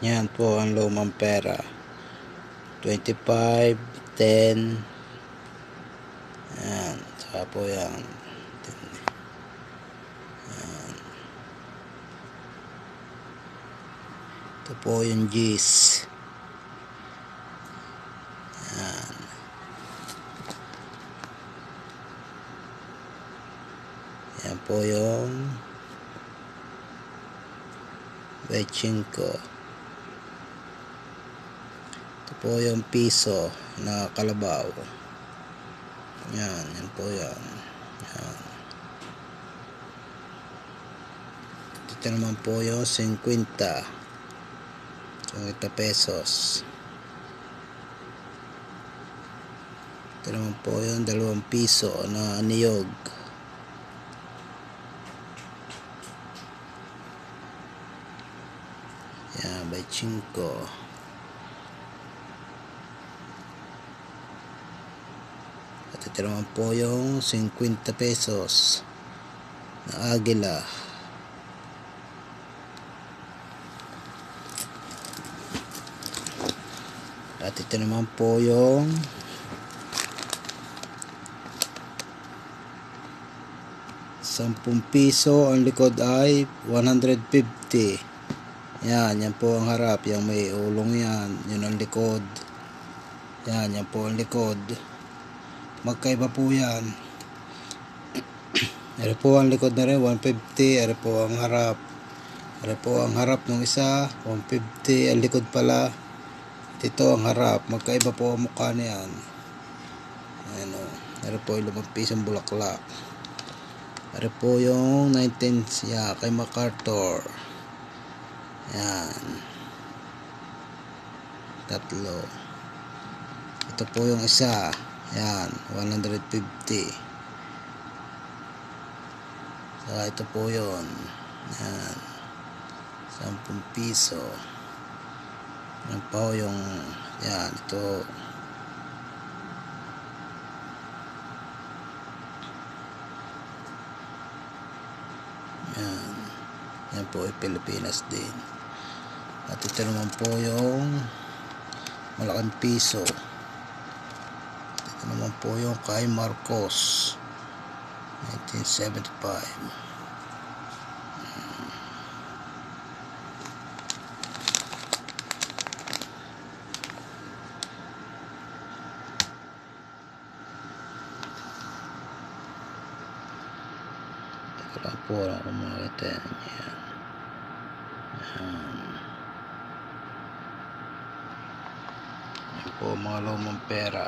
Yan po ang lumang pera. 25, 10. Yan. Saka po yan. Yan. Ito po yung G's. Yan. Yan po yung 25. Ito po yung piso na kalabaw. Yan. Yan po yan. Yan. Ito naman po yung 50. 50 pesos. Ito naman po yung 2 piso na niyog. Yan, by 5. At ito naman po yung 50 pesos na agila. At ito naman po yung 10 piso. Ang likod ay 150. Yan po ang harap. Yung may ulong yan. Yun ang likod. Yan po ang likod. Magkaiba po yan. Ari po ang likod na rin, 150. Ari po ang harap. Ari po ang harap ng isa, 150. Ang likod pala. Ito ang harap. Magkaiba po ang mukha niyan. Ayan o. Ari po yung 5 pisong bulaklak. Ari po yung 19 kay MacArthur. Yan. 3. Ito po yung isa. Yan, 150. Saka ito po yun. Yan. 10 piso. Yan po yung, yan, ito. Yan. Yan po ay Pilipinas din. At ito naman po yung malaking piso. Ito naman po yung kay Marcos. 1975. Wala po akong makita yan. Yan po mga lumang pera.